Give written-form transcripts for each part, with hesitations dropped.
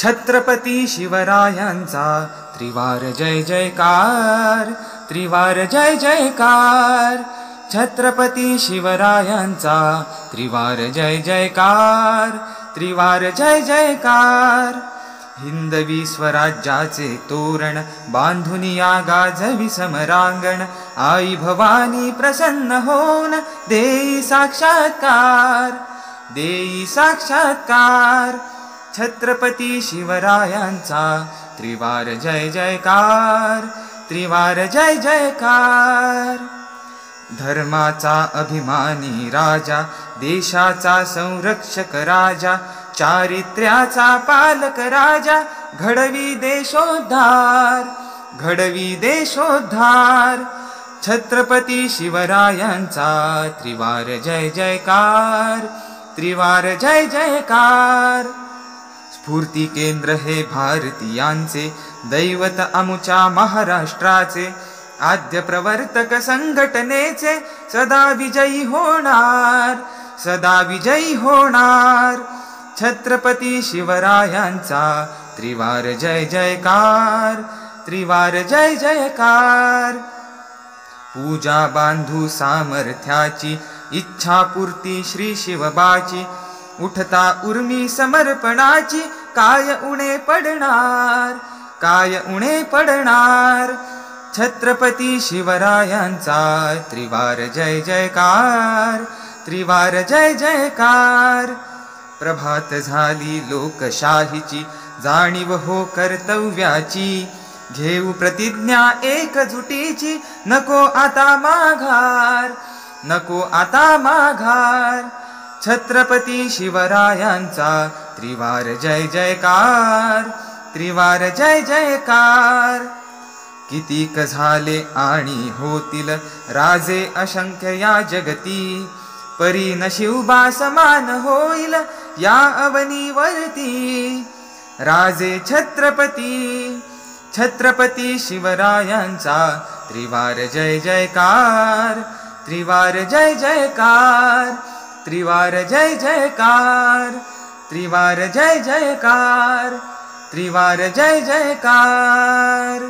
छत्रपती शिवरायांचा त्रिवार जय जयकार, त्रिवार जय जयकार. छत्रपती शिवरायांचा त्रिवार जय जयकार, त्रिवार जय जयकार. हिंदवी स्वराज्याचे तोरण बांधुनिया गाजवी समरांगण. आई भवानी प्रसन्न होऊन देई साक्षात्कार, देई साक्षात्कार. छत्रपती शिवरायांचा त्रिवार जय जयकार, त्रिवार जय जयकार. धर्माचा अभिमानी राजा, देशाचा संरक्षक राजा, चारित्र्याचा पालक राजा, घडवी देशोद्धार, घडवी देशोद्धार. छत्रपती शिवरायांचा त्रिवार जय जयकार, त्रिवार जय जयकार. स्फूर्ती केंद्र हे भारतीयांचे, दैवत आमुच्या महाराष्ट्राचे, आद्य प्रवर्तक संघटनेचे सदा विजयी होणार, सदा विजयी होणार. छत्रपती शिवरायांचा त्रिवार जय जयकार, त्रिवार जय जयकार. पूजा बांधू सामर्थ्याची, इच्छापूर्ती श्री शिवबाची, उठता उर्मी समर्पणाची, काय उणे पडणार, काय उणे पडणार. छत्रपती शिवरायांचा त्रिवार जय जयकार, त्रिवार जय जयकार. प्रभात झाली लोकशाहीची, जाणीव हो कर्तव्याची, घेऊ प्रतिज्ञा एकजुटीची, नको आता माघार, नको आता माघार. छत्रपती शिवरायांचा त्रिवार जय जयकार, त्रिवार जय जयकार. कितीक झाले आणि होतील राजे असंख्य या जगती, परी नशिवबा समान होईल या अवनीवरती. राजे छत्रपती, छत्रपती शिवरायांचा त्रिवार जय जयकार, त्रिवार जय जयकार, त्रिवार जय जयकार, त्रिवार जय जयकार, त्रिवार जय जयकार.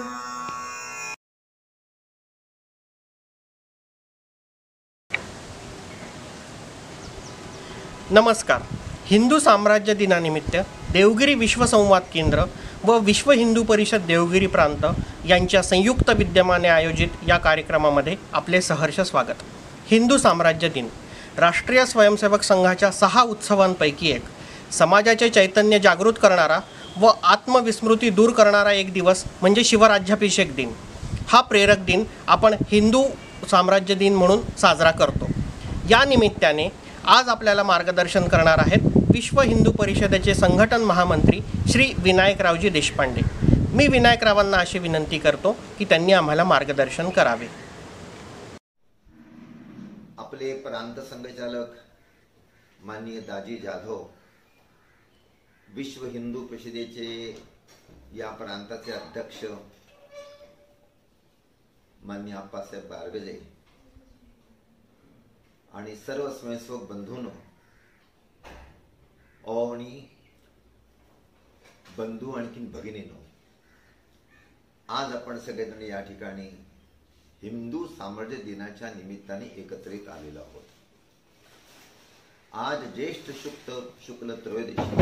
नमस्कार. हिंदू साम्राज्य दिनानिमित्त देवगिरी विश्वसंवाद केंद्र व विश्व हिंदू परिषद देवगिरी प्रांत यांच्या संयुक्त विद्यमाने आयोजित या कार्यक्रमामध्ये आपले सहर्ष स्वागत. हिंदू साम्राज्य दिन राष्ट्रीय स्वयंसेवक संघाच्या 6 उत्सवांपैकी एक, समाजाचे चैतन्य जागृत करणारा व आत्मविस्मृती दूर करणारा एक दिवस म्हणजे शिवराज्याभिषेक दिन. हा प्रेरक दिन आपण हिंदू साम्राज्य दिन म्हणून साजरा करतो. या निमित्ताने आज आपल्याला मार्गदर्शन करणार आहेत विश्व हिंदू परिषदेचे संघटन महामंत्री श्री विनायकरावजी देशपांडे. मी विनायकरावांना अशी विनंती करतो की त्यांनी आम्हाला मार्गदर्शन करावे. आपले प्रांत संघचालक माननीय दाजी जाधव, विश्व हिंदू परिषदेचे या प्रांताचे अध्यक्ष माननीय आप्पासाहेब बारगजे आणि सर्व स्वयंसेवक बंधूंनो आणि बंधू आणखीन भगिनींनो, आज आपण सगळेजण या ठिकाणी हिंदू साम्राज्य दिनाच्या निमित्ताने एकत्रित आलेलो आहोत. आज ज्येष्ठ शुक्ल त्रयोदशी,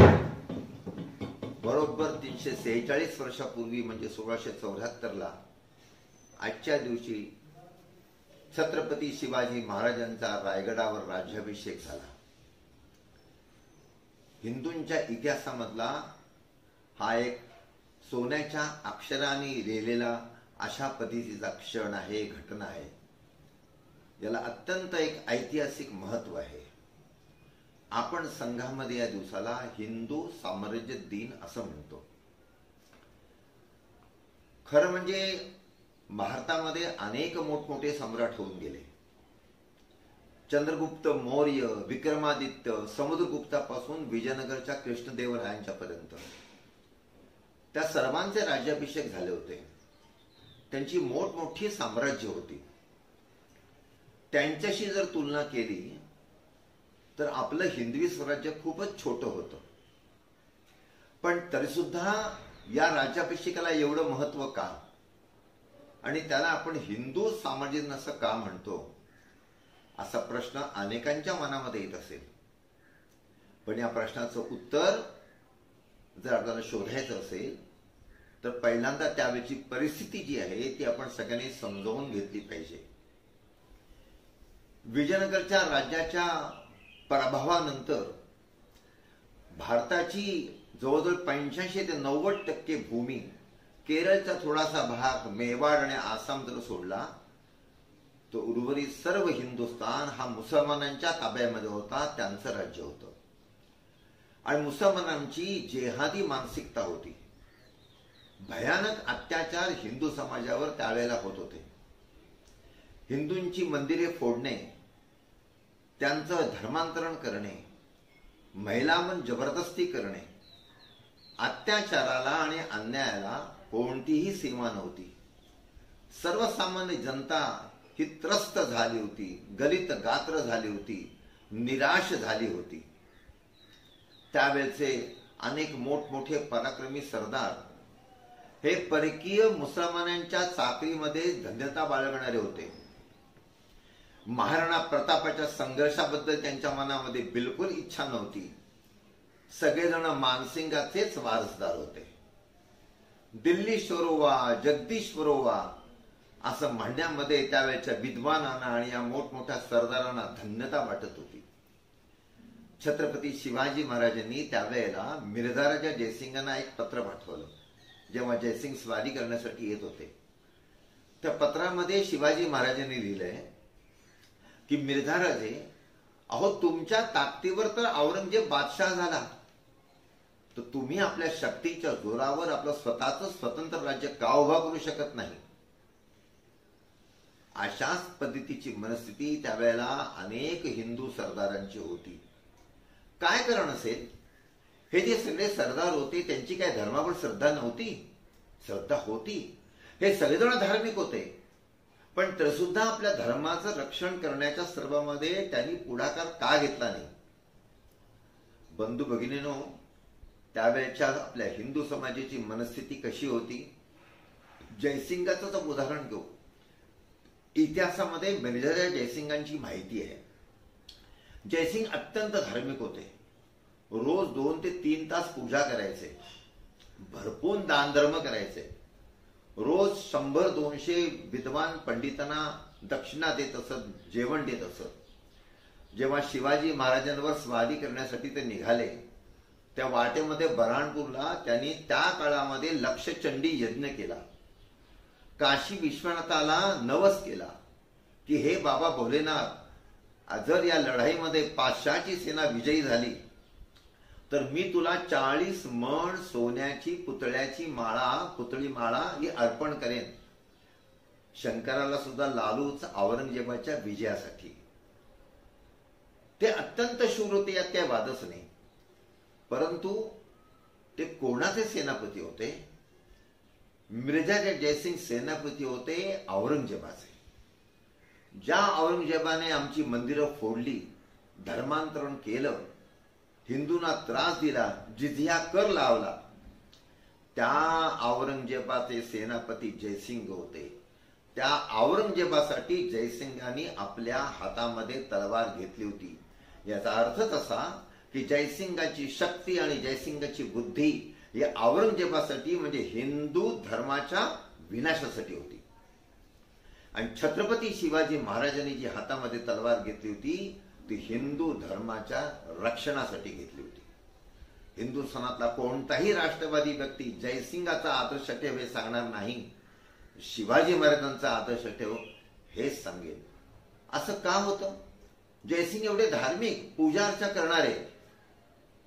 बरोबर 346 वर्षापूर्वी म्हणजे 1674 आजच्या दिवशी छत्रपती शिवाजी महाराजांचा रायगडावर राज्याभिषेक झाला. हिंदूंच्या इतिहासामधला हा एक सोन्याच्या अक्षराने लिहिलेला अशा पद्धतीचा क्षण आहे, घटना आहे. याला अत्यंत एक ऐतिहासिक महत्व आहे. आपण संघामध्ये या दिवसाला हिंदू साम्राज्य दिन असं म्हणतो. खरं म्हणजे भारतामध्ये अनेक मोठमोठे सम्राट होऊन गेले. चंद्रगुप्त मौर्य, विक्रमादित्य, समुद्रगुप्तापासून विजयनगरच्या कृष्णदेवरायांच्यापर्यंत त्या सर्वांचे राज्याभिषेक झाले होते. त्यांची मोठमोठी साम्राज्य होती. त्यांच्याशी जर तुलना केली तर आपलं हिंदवी स्वराज्य खूपच छोटं होतं. पण तरीसुद्धा या राज्याभिषेकाला एवढं महत्व का, आणि त्याला आपण हिंदू सामाजिक दिन असं का म्हणतो, असा प्रश्न अनेकांच्या मनामध्ये येत असेल. पण या प्रश्नाचं उत्तर जर आपल्याला शोधायचं असेल तर पहिल्यांदा त्यावेळची परिस्थिती जी आहे ती आपण सगळ्यांनी समजावून घेतली पाहिजे. विजयनगरच्या राज्याच्या पराभवानंतर भारताची जवळजवळ 85 ते 90% भूमी, केरळचा थोडासा भाग, मेवाड आणि आसाम जर सोडला तो उर्वरित सर्व हिंदुस्थान हा मुसलमानांच्या ताब्यामध्ये होता, त्यांचं राज्य होतं. आणि मुसलमानांची जेहादी मानसिकता होती. भयानक अत्याचार हिंदू समाजावर त्यावेळेला होत होते. हिंदूंची मंदिरे फोडणे, त्यांचं धर्मांतरण करणे, महिलांवर जबरदस्ती करणे, अत्याचाराला आणि अन्यायाला कोणतीही सीमा नव्हती. सर्वसामान्य जनता ही त्रस्त झाली होती, गलित गात्र झाली होती, निराश झाली होती. त्यावेळचे अनेक मोठमोठे पराक्रमी सरदार हे परकीय मुसलमानांच्या चाकरीमध्ये धन्यता बाळगणारे होते. महाराणा प्रतापाच्या संघर्षाबद्दल त्यांच्या मनामध्ये बिलकुल इच्छा नव्हती. सगळेजण मानसिंगाचेच वारसदार होते. दिल्लीश्वरोवा, जगदीश्वरोवा असं म्हणण्यामध्ये त्यावेळेच्या विद्वानांना आणि या मोठमोठ्या सरदारांना धन्यता वाटत होती. छत्रपती शिवाजी महाराजांनी त्यावेळेला मिर्झाराजा जयसिंगांना एक पत्र पाठवलं. जेव्हा जयसिंग स्वारी करण्यासाठी येत होते, त्या पत्रामध्ये शिवाजी महाराजांनी लिहिलंय की मिर्झाराजे, अहो तुमच्या ताकदीवर तर औरंगजेब बादशाह झाला, तर तुम्ही आपल्या शक्तीच्या जोरावर आपलं स्वतःचं स्वतंत्र राज्य का उभा करू शकत नाही. अशाच पद्धतीची मनस्थिती त्यावेळेला अनेक हिंदू सरदारांची होती. काय कारण असेल, हे जे सगळे सरदार होते त्यांची काय धर्मावर श्रद्धा नव्हती? श्रद्धा होती. हे सगळेजण धार्मिक होते, पण तरीसुद्धा आपल्या धर्माचं रक्षण करण्याच्या सर्वांमध्ये त्यांनी पुढाकार का घेतला नाही? बंधू भगिनींनो, त्यावेळेच्या आपल्या हिंदू समाजाची मनस्थिती कशी होती? जयसिंगाचं उदाहरण घेऊ. इतिहासामध्ये मिर्झाराजा जयसिंगांची माहिती आहे. जयसिंग अत्यंत धार्मिक होते. रोज 2 ते 3 तास पूजा करायचे, भरपूर दानधर्म करायचे, रोज 100-200 विद्वान पंडितांना दक्षिणा देत असत, जेवण देत असत. जेव्हा शिवाजी महाराजांवर स्वारी करण्यासाठी ते निघाले, त्या वाटेमध्ये बऱ्हाणपूरला त्यांनी त्या काळामध्ये लक्षचंडी यज्ञ केला. काशी विश्वनाथाला नवस केला की हे बाबा भोलेनाथ, जर या लढाईमध्ये पाचशाची सेना विजयी झाली तर मी तुला 40 मण सोन्याची पुतळी माळा ही अर्पण करेन. शंकराला सुद्धा लालूच औरंगजेबाच्या विजयासाठी. ते अत्यंत शूर होते, यात काही वादच नाही. परंतु ते कोणाचे सेनापती होते? मिर्झाराजा जयसिंग सेनापती होते औरंगजेबाचे. ज्या औरंगजेबाने आमची मंदिरं फोडली, धर्मांतरण केलं, हिंदूंना त्रास दिला, जिझिया कर लावला, त्या औरंगजेबाचे सेनापती जयसिंग होते. त्या औरंगजेबासाठी जयसिंगांनी आपल्या हातामध्ये तलवार घेतली होती. याचा अर्थच असा की जयसिंगाची शक्ती आणि जयसिंगाची बुद्धी ही औरंगजेबासाठी म्हणजे हिंदू धर्माच्या विनाशासाठी होती. आणि छत्रपती शिवाजी महाराजांनी जी हातामध्ये तलवार घेतली होती ती हिंदू धर्माच्या रक्षणासाठी घेतली होती. हिंदुस्थानातला कोणताही राष्ट्रवादी व्यक्ती जयसिंगाचा आदर्श ठेव हे सांगणार नाही, शिवाजी महाराजांचा आदर्श ठेव हेच सांगेल. असं का होतं? जयसिंग एवढे धार्मिक, पूजा अर्चा करणारे,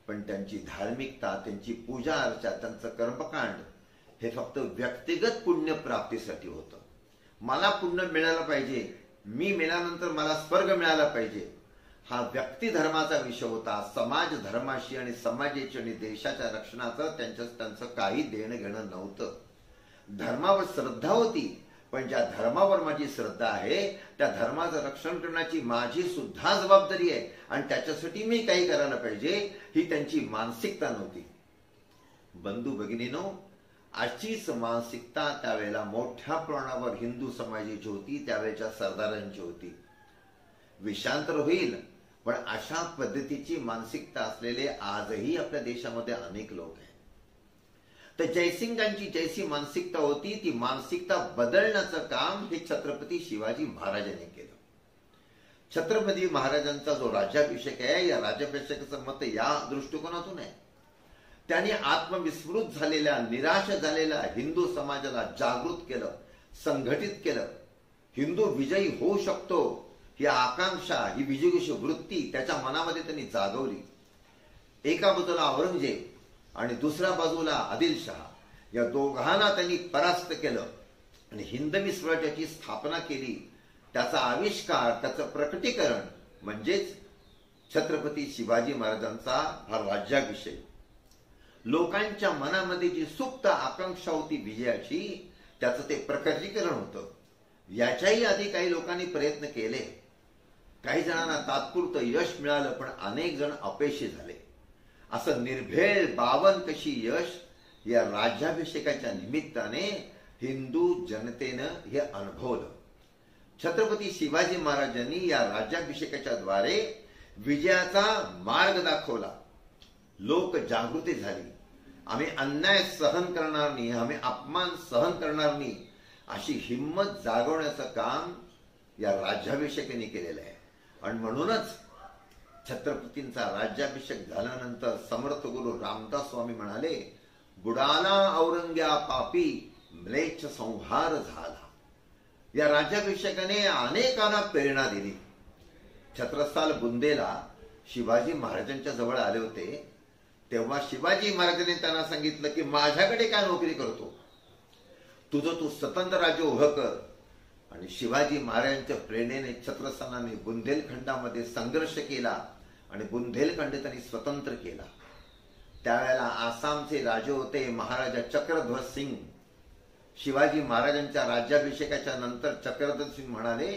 पण त्यांची धार्मिकता, त्यांची पूजा अर्चा, त्यांचं कर्मकांड हे फक्त व्यक्तिगत पुण्य प्राप्तीसाठी होतं. मला पुण्य मिळालं पाहिजे, मी मेल्यानंतर मला स्वर्ग मिळाला पाहिजे, हा व्यक्ती धर्माचा विषय होता. समाज धर्माशी आणि समाजाची आणि देशाच्या रक्षणाचं त्यांचं काही देणं घेणं नव्हतं. धर्मावर श्रद्धा होती, पण ज्या धर्मावर माझी श्रद्धा आहे त्या धर्माचं रक्षण करण्याची माझी सुद्धा जबाबदारी आहे आणि त्याच्यासाठी मी काही करायला पाहिजे, ही त्यांची मानसिकता नव्हती. बंधू भगिनीनो, अशीच मानसिकता त्यावेळेला मोठ्या प्रमाणावर हिंदू समाजाची होती, त्यावेळेच्या सरदारांची होती. विषांतर होईल, पण अशा पद्धतीची मानसिकता असलेले आजही आपल्या देशामध्ये अनेक लोक आहेत. तर जयसिंगांची जैसी मानसिकता होती, ती मानसिकता बदलण्याचं काम हे छत्रपती शिवाजी महाराजांनी केलं. छत्रपती महाराजांचा जो राज्याभिषेक आहे, या राज्याभिषेकाचं मत या दृष्टिकोनातून आहे. त्यांनी आत्मविस्मृत झालेल्या, निराश झालेल्या हिंदू समाजाला जागृत केलं, संघटित केलं. हिंदू विजयी होऊ शकतो ही आकांक्षा, ही विजयी वृत्ती त्याच्या मनामध्ये त्यांनी जागवली. एका बाजूला औरंगजेब आणि दुसऱ्या बाजूला आदिलशहा, या दोघांना त्यांनी परास्त केलं आणि हिंदवी स्वराज्याची स्थापना केली. त्याचा आविष्कार, त्याचं प्रकटीकरण म्हणजेच छत्रपती शिवाजी महाराजांचा हा राज्याभिषेक. लोकांच्या मनामध्ये जी सुप्त आकांक्षा होती विजयाची, त्याचं ते प्रकटीकरण होतं. याच्याही आधी काही लोकांनी प्रयत्न केले. काही जणांना तात्पुरतं यश मिळालं, पण अनेक जण अपयशी झाले. असं निर्भेळ 52 यश या राज्याभिषेकाच्या निमित्ताने हिंदू जनतेनं हे अनुभवलं. छत्रपती शिवाजी महाराजांनी या राज्याभिषेकाच्या द्वारे विजयाचा मार्ग दाखवला. लोक जागृती झाली. आम्ही अन्याय सहन करणार नाही, आम्ही अपमान सहन करणार नाही, अशी हिंमत जागवण्याचं काम या राज्याभिषेकाने केलेलं आहे. आणि म्हणूनच छत्रपतींचा राज्याभिषेक झाल्यानंतर समर्थ गुरु रामदास स्वामी म्हणाले, बुडाला औरंग्या पापी, म्लेच्छ संहार झाला. या राज्याभिषेकाने अनेकांना प्रेरणा दिली. छत्रसाल बुंदेला शिवाजी महाराजांच्या जवळ आले होते, तेव्हा शिवाजी महाराजांनी त्यांना सांगितलं की माझ्याकडे काय नोकरी करतो, तुझं तू स्वतंत्र राज्य उभं कर. आणि शिवाजी महाराजांच्या प्रेरणेने छत्रसालांनी बुंदेलखंडामध्ये संघर्ष केला आणि बुंदेलखंड त्यांनी स्वतंत्र केला. त्यावेळेला आसामचे राजे होते महाराजा चक्रध्वज सिंग. शिवाजी महाराजांच्या राज्याभिषेकाच्या नंतर चक्रध्वज सिंग म्हणाले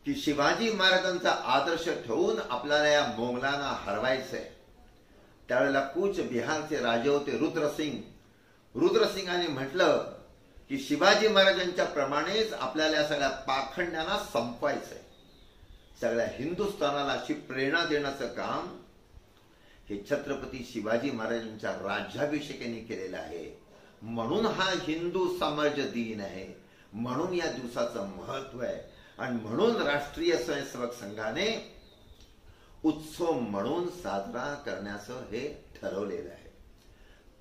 की शिवाजी महाराजांचा आदर्श ठेवून आपल्याला या मोगलांना हरवायचंय. त्यावेळेला कूच बिहारचे राजे होते रुद्रसिंग. रुद्रसिंगाने म्हटलं की शिवाजी महाराजांच्या प्रमाणेच आपल्याला या सगळ्या पाखंड्यांना संपवायचंय. सगळ्या हिंदुस्थानाला अशी प्रेरणा देण्याचं काम हे छत्रपती शिवाजी महाराजांच्या राज्याभिषेकाने केलेलं आहे. म्हणून हा हिंदू साम्राज्य दिन आहे, म्हणून या दिवसाचं महत्व आहे आणि म्हणून राष्ट्रीय स्वयंसेवक संघाने उत्सव म्हणून साजरा करण्याचं हे ठरवलेलं आहे.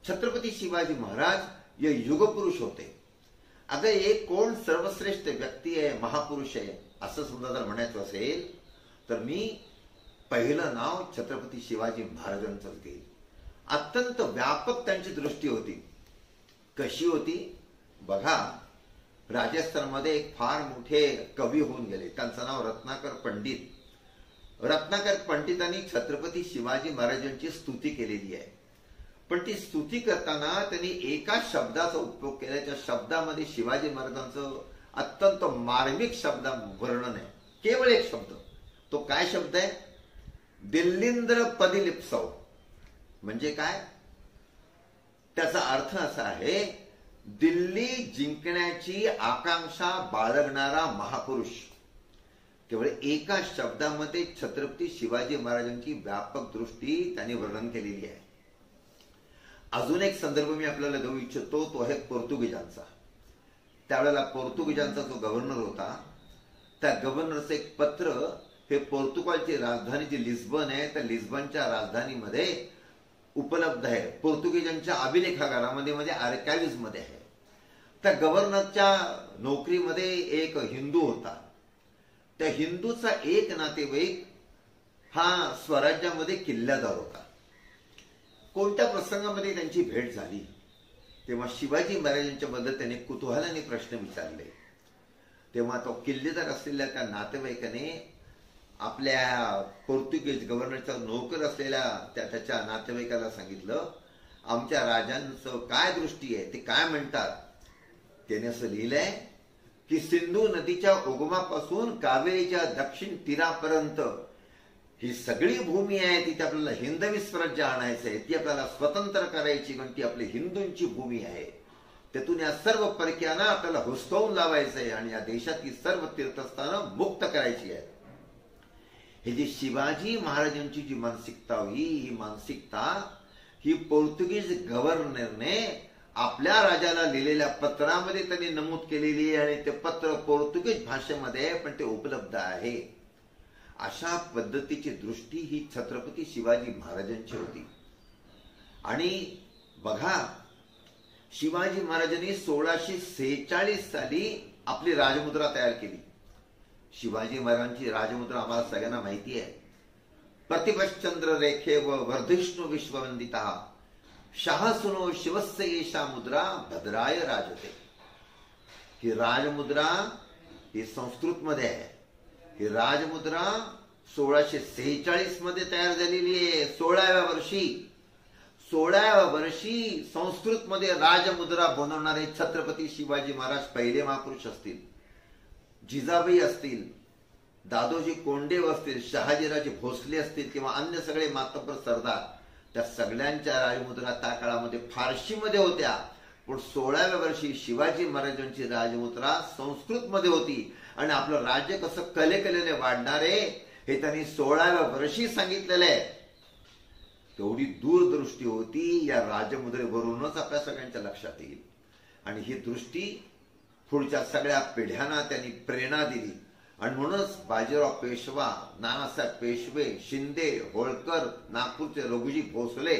छत्रपती शिवाजी महाराज हे युगपुरुष होते. अगं एक कोण सर्वश्रेष्ठ व्यक्ती आहे, महापुरुष आहे असं सुद्धा जर म्हणायचं असेल तर मी पहिलं नाव छत्रपती शिवाजी महाराजांचंच घेईल. अत्यंत व्यापक त्यांची दृष्टी होती. कशी होती बघा, राजस्थानमध्ये एक फार मोठे कवी होऊन गेले, त्यांचं नाव रत्नाकर पंडित. रत्नाकर पंडितांनी छत्रपती शिवाजी महाराजांची स्तुती केलेली आहे. पण ती स्तुती करताना त्यांनी एका शब्दाचा उपयोग केला. त्या शब्दामध्ये शिवाजी महाराजांचं अत्यंत मार्मिक शब्द वर्णन आहे. केवळ एक शब्द. तो काय शब्द आहे? दिल्लींद्र पदिलिप्सव. म्हणजे काय? त्याचा अर्थ असा आहे, दिल्ली जिंकण्याची आकांक्षा बाळगणारा महापुरुष. केवळ एका शब्दामध्ये छत्रपती शिवाजी महाराजांची व्यापक दृष्टी त्यांनी वर्णन केलेली आहे. अजून एक संदर्भ मी आपल्याला देऊ इच्छितो, तो आहे पोर्तुगीजांचा. त्यावेळेला पोर्तुगीजांचा जो गव्हर्नर होता, त्या गव्हर्नरचं एक पत्र हे पोर्तुगालची राजधानी जी लिस्बन आहे, त्या लिस्बनच्या राजधानीमध्ये उपलब्ध आहे. पोर्तुगीजांच्या अभिलेखागारामध्ये आर्काइव्ह्ज मध्ये आहे. त्या गव्हर्नरच्या नोकरीमध्ये एक हिंदू होता. त्या हिंदूचा एक नातेवाईक हा स्वराज्यामध्ये किल्लेदार होता. कोणत्या प्रसंगामध्ये त्यांची भेट झाली तेव्हा शिवाजी महाराजांच्या बद्दल त्याने कुतूहलाने प्रश्न विचारले. तेव्हा तो किल्लेदार असलेल्या त्या नातेवाईकाने आपल्या पोर्तुगीज गव्हर्नरचा नोकर असलेल्या त्याच्या नातेवाईकाला सांगितलं, आमच्या राजांचं काय दृष्टी आहे, ते काय म्हणतात. त्याने असं लिहिलंय की सिंधू नदीच्या उगमापासून कावेरीच्या दक्षिण तीरापर्यंत ही सगळी भूमी आहे ती आपल्याला हिंदवी स्वराज्य आणायचं आहे, ती आपल्याला स्वतंत्र करायची, पण ती आपली हिंदूंची भूमी आहे. त्यातून या सर्व परक्यांना आपल्याला हुसकावून लावायचं आहे आणि या देशातील सर्व तीर्थस्थानं मुक्त करायची आहेत. ही जी शिवाजी महाराजांची जी मानसिकता होती, ही मानसिकता ही पोर्तुगीज गव्हर्नरने आपल्या राजाला लिहिलेल्या पत्रामध्ये त्यांनी नमूद केलेली आहे आणि ते पत्र पोर्तुगीज भाषेमध्ये आहे, पण ते उपलब्ध आहे. अशा पद्धतीची दृष्टी ही छत्रपती शिवाजी महाराजांची होती. आणि बघा, शिवाजी महाराजांनी 1646 साली आपली राजमुद्रा तयार केली. शिवाजी महाराजांची राजमुद्रा आम्हाला सगळ्यांना माहिती आहे. प्रतिपश्चंद्र रेखे व वर्धिष्णू विश्ववंदिता शाहसुनो शिवस्य एषा मुद्रा भद्राय राजते. ही राजमुद्रा ही संस्कृत मध्ये आहे. ही राजमुद्रा 1646 मध्ये तयार झालेली आहे. 16व्या वर्षी संस्कृत मध्ये राजमुद्रा बनवणारे छत्रपती शिवाजी महाराज पहिले महापुरुष असतील. जिजाबाई असतील, दादोजी कोंडदेव असतील, शहाजीराजे भोसले असतील किंवा अन्य सगळे मातब्बर सरदार, त्या सगळ्यांच्या राजमुद्रा त्या काळामध्ये फारशीमध्ये होत्या. पण 16व्या वर्षी शिवाजी महाराजांची राजमुद्रा संस्कृत मध्ये होती. आणि आपलं राज्य कसं कलेकलेने वाढणार आहे हे त्यांनी 16व्या वर्षी सांगितलेलं आहे. तेवढी दूरदृष्टी होती या राजमुद्रेवरूनच आपल्या सगळ्यांच्या लक्षात येईल. आणि ही दृष्टी पुढच्या सगळ्या पिढ्यांना त्यांनी प्रेरणा दिली. आणि म्हणूनच बाजीराव पेशवा, नानासाहेब पेशवे, शिंदे, होळकर, नागपूरचे रघुजी भोसले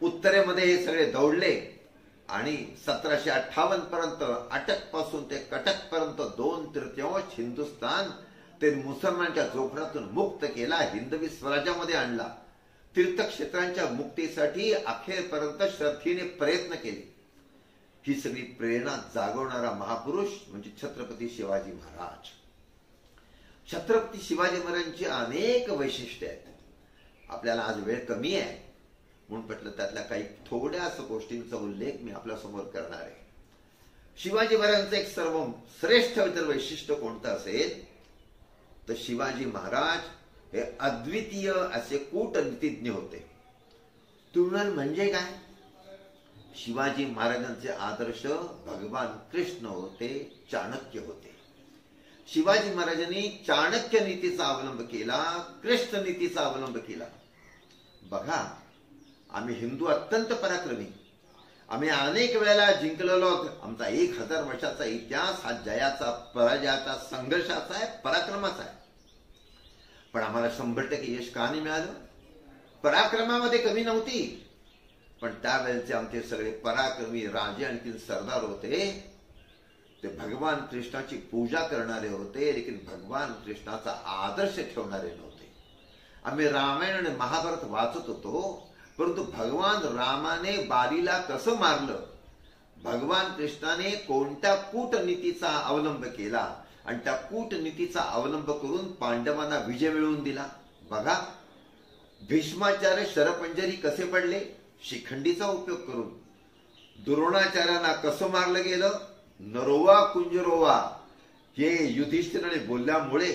उत्तरेमध्ये हे सगळे दौडले आणि 1758 पर्यंत अटक पासून ते कटक पर्यंत 2/3 हिंदुस्थान ते मुसलमानांच्या जोखडातून मुक्त केला, हिंदवी स्वराज्यामध्ये आणला. तीर्थक्षेत्रांच्या मुक्तीसाठी अखेरपर्यंत श्रद्धेने प्रयत्न केले. ही सगळी प्रेरणा जागवणारा महापुरुष म्हणजे छत्रपती शिवाजी महाराज. छत्रपती शिवाजी महाराजांची अनेक वैशिष्ट्ये आहेत. आपल्याला आज वेळ कमी आहे म्हणून म्हटलं त्यातल्या काही थोड्याच गोष्टींचा उल्लेख मी आपल्या समोर करणार आहे. शिवाजी महाराजांचं एक सर्व श्रेष्ठ जर वैशिष्ट्य कोणतं असेल तर शिवाजी महाराज हे अद्वितीय असे कूटनीतिज्ञ होते. तुलना म्हणजे काय? शिवाजी महाराजांचे आदर्श भगवान कृष्ण होते, चाणक्य होते. शिवाजी महाराजांनी चाणक्य नीतीचा अवलंब केला, कृष्ण नीतीचा अवलंब केला. बघा, आम्ही हिंदू अत्यंत पराक्रमी, आम्ही अनेक वेळेला जिंकलेलो. आमचा 1000 वर्षाचा इतिहास हा जयाचा, पराजयाचा, संघर्षाचा आहे, पराक्रमाचा आहे. पण आम्हाला 100% यश का नाही मिळालं? पराक्रमामध्ये कमी नव्हती, पण त्यावेळेचे आमचे सगळे पराक्रमी राजे आणि सरदार होते ते भगवान कृष्णाची पूजा करणारे होते, लेकिन भगवान कृष्णाचा आदर्श ठेवणारे नव्हते. आम्ही रामायण आणि महाभारत वाचत होतो, परंतु भगवान रामाने बालीला कसं मारलं, भगवान कृष्णाने कोणत्या कूटनीतीचा अवलंब केला आणि त्या कूटनीतीचा अवलंब करून पांडवांना विजय मिळवून दिला. बघा, भीष्माचार्य शरपंजरी कसे पडले, शिखंडीचा उपयोग करून. द्रोणाचार्यांना कसं मारलं गेलं, नरोवा कुंजरोवा हे युधिष्ठिराने बोलल्यामुळे.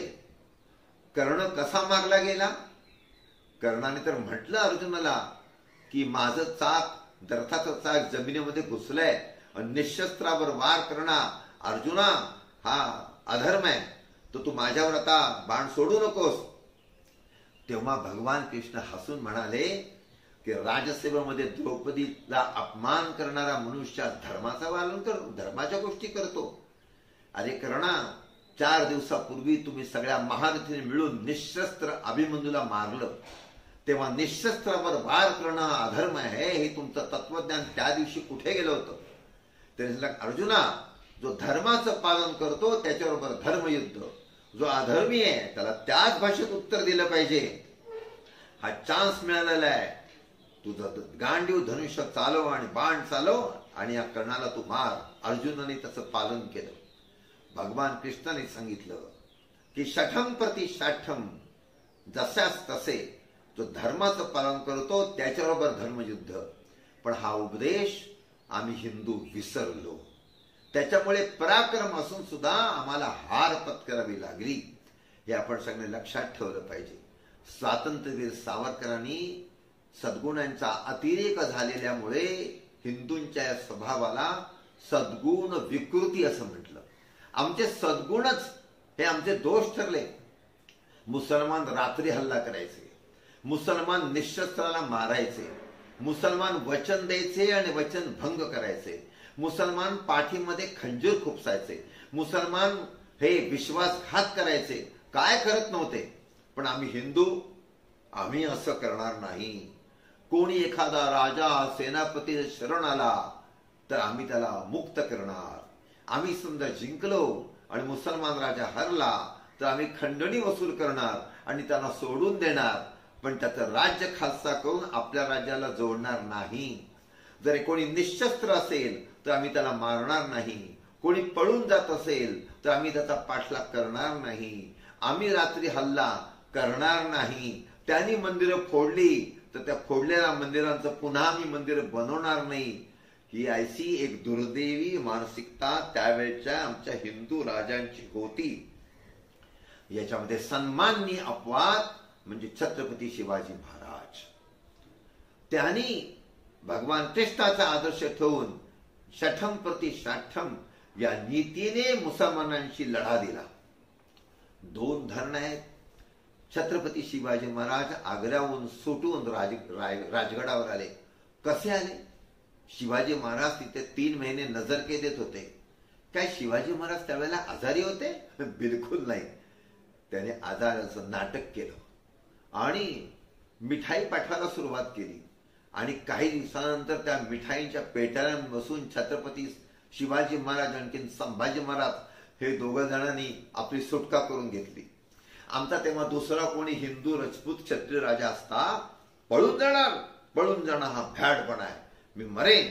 कर्ण कसा मारला गेला, कर्णाने तर म्हटलं अर्जुनाला की माझं चाक, दर्थाचं चाक जमिनीमध्ये घुसलंय आणि निशस्त्रावर वार करणं अर्जुना हा अधर्म आहे, तर तू माझ्यावर आता बाण सोडू नकोस. तेव्हा भगवान कृष्ण हसून म्हणाले की राजसेवेमध्ये द्रौपदीला अपमान करणारा मनुष्य धर्माचा पालन करतो, धर्माच्या गोष्टी करतो. अरे कर्णा, 4 दिवसापूर्वी तुम्ही सगळ्या महारथीने मिळून निशस्त्र अभिमन्यूला मारलं, तेव्हा निशस्त्रावर वार करणं अधर्म आहे हे तुमचं तत्वज्ञान त्या दिवशी कुठे गेलं होतं? त्याने अर्जुना, जो धर्माचं पालन करतो त्याच्याबरोबर धर्मयुद्ध, जो अधर्मी आहे त्याला त्याच भाषेत उत्तर दिलं पाहिजे. हा चान्स मिळालेला आहे, तुझं गांडीव धनुष्य चालव आणि बाण चालव आणि या कर्णाला तू मार. अर्जुनाने त्याचं पालन केलं. भगवान कृष्णाने सांगितलं की शठम प्रति शाठम, जशास तसे, जो धर्माचं पालन करतो त्याच्याबरोबर धर्मयुद्ध. पण हा उपदेश आम्ही हिंदू विसरलो. त्याच्यामुळे पराक्रम असून सुद्धा आम्हाला हार पत्करावी लागली. हे आपण सगळे लक्षात ठेवलं पाहिजे. स्वातंत्र्यवीर सावरकरांनी सद्गुणांचा अतिरेक झालेल्यामुळे हिंदूंच्या या स्वभावाला सद्गुण विकृती असं म्हटलं. आमचे सद्गुणच हे आमचे दोष ठरले. मुसलमान रात्री हल्ला करायचे, मुसलमान निशस्त्राला मारायचे, मुसलमान वचन द्यायचे आणि वचन भंग करायचे, मुसलमान पाठीमध्ये खंजीर खुपसायचे, मुसलमान हे विश्वासघात करायचे, काय करत नव्हते. पण आम्ही हिंदू, आम्ही असं करणार नाही. कोणी एखादा राजा सेनापती शरण आला तर आम्ही त्याला मुक्त करणार. आम्ही समजा जिंकलो आणि मुसलमान राजा हरला तर आम्ही खंडणी वसूल करणार आणि त्यांना सोडून देणार, पण त्याचं राज्य खालसा करून आपल्या राज्याला जोडणार नाही. जर कोणी निशस्त्र असेल तर आम्ही त्याला मारणार नाही. कोणी पळून जात असेल तर आम्ही त्याचा पाठलाग करणार नाही. आम्ही रात्री हल्ला करणार नाही. त्यांनी मंदिरं फोडली तर त्या फोडलेल्या मंदिरांचं पुन्हा आम्ही मंदिरं बनवणार नाही. ही अशी एक दुर्दैवी मानसिकता त्यावेळच्या आमच्या हिंदू राजांची होती. याच्यामध्ये सन्माननीय अपवाद म्हणजे छत्रपती शिवाजी महाराज. त्यांनी भगवान कृष्णाचा आदर्श ठेवून शठम प्रति शाठम या नीतीने मुसलमानांशी लढा दिला. दोन धरण आहेत. छत्रपती शिवाजी महाराज आग्र्याहून सुटून राजगडावर आले. कसे आले? शिवाजी महाराज तिथे 3 महिने नजरकैदेत होते. काय शिवाजी महाराज त्यावेळेला आजारी होते? बिलकुल नाही. त्याने आजाराचं नाटक केलं आणि मिठाई पाठवायला सुरुवात केली आणि काही दिवसानंतर त्या मिठाईच्या पेट्याला बसून छत्रपती शिवाजी महाराज आणखी संभाजी महाराज हे दोघं जणांनी आपली सुटका करून घेतली. आमचा तेव्हा दुसरा कोणी हिंदू राजपूत क्षत्रिय राजा असता पळून जाणार हा भ्याडपणा आहे. मी मरेन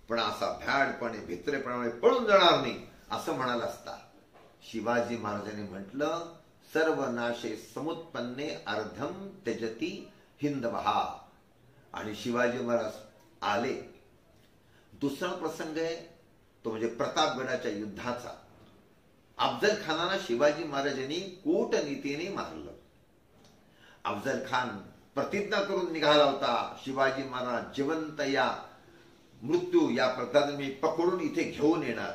पण असा भ्याडपणे भित्रेपणाने पळून जाणार नाही असं म्हणाला असता. शिवाजी महाराजांनी म्हटलं सर्व नाशे समुत्पन्ने अर्धम त्यजती हिंदवहा. आणि शिवाजी महाराज आले. दुसरा प्रसंग आहे तो म्हणजे प्रतापगडाच्या युद्धाचा. अफजल खानाला शिवाजी महाराजांनी कूटनीतीने मारलं. अफजल खान प्रतिज्ञा करून निघाला होता शिवाजी महाराज जिवंत या मृत्यू या प्रकारे मी पकडून इथे घेऊन येणार.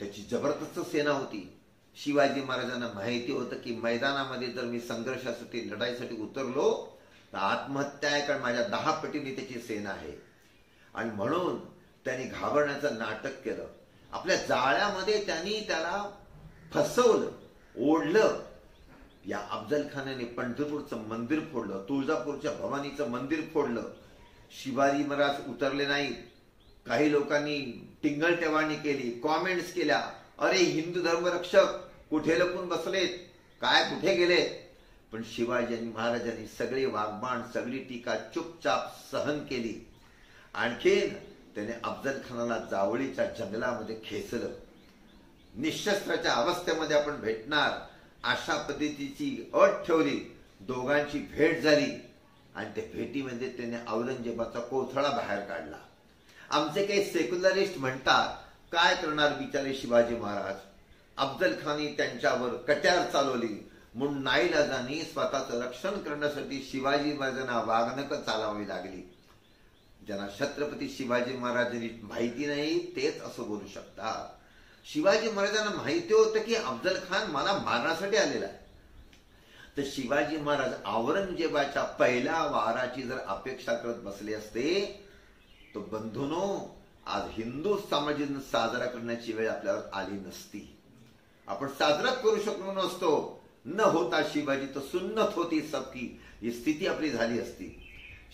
त्याची जबरदस्त सेना होती. शिवाजी महाराजांना माहिती होतं की मैदानामध्ये जर मी संघर्षासाठी लढाईसाठी उतरलो तर आत्महत्या आहे, कारण माझ्या 10 पटीने त्याची सेना आहे. आणि म्हणून त्यांनी घाबरण्याचं नाटक केलं. आपल्या जाळ्यामध्ये त्यांनी त्याला फसवलं, ओढलं. या अफजल खानाने पंढरपूरचं मंदिर फोडलं, तुळजापूरच्या भवानीचं मंदिर फोडलं. शिवाजी महाराज उतरले नाहीत. काही लोकांनी टिंगलटेवाणी केली, कॉमेंट्स केल्या, अरे हिंदू धर्मरक्षक कुठे लपून बसलेत, काय कुठे गेलेत. पण शिवाजी महाराजांनी सगळे वाग्बाण सगळी टीका चुपचाप सहन केली. आणखीन त्याने अफजल खानाला जावळीच्या जंगलामध्ये खेचलं. निशस्त्राच्या अवस्थेमध्ये आपण भेटणार अशा पद्धतीची अट ठेवली. दोघांची भेट झाली आणि त्या भेटीमध्ये त्याने औरंगजेबाचा कोथळा बाहेर काढला. आमचे काही सेक्युलरिस्ट म्हणतात काय करणार बिचारे शिवाजी महाराज. अफजल खानी त्यांच्यावर कट्यार चालवली म्हणून नाईलाजाने स्वतःचं रक्षण करण्यासाठी शिवाजी महाराजांना वाघनखं चालवावी लागली. ज्यांना छत्रपती शिवाजी महाराजांनी माहिती नाही तेच असं बोलू शकतात. शिवाजी महाराजांना माहिती होतं की अफजल खान मला मारण्यासाठी आलेला आहे. तर शिवाजी महाराज औरंगजेबाच्या पहिल्या वाराची जर अपेक्षा करत बसले असते तो बंधूनो आज हिंदू समाजाने साजरा करण्याची वेळ आपल्यावर आली नसती. आपण साजरा करू शकलो नसतो. न होता शिवाजी तर सुन्नत होती सबकी, ही स्थिती आपली झाली असती.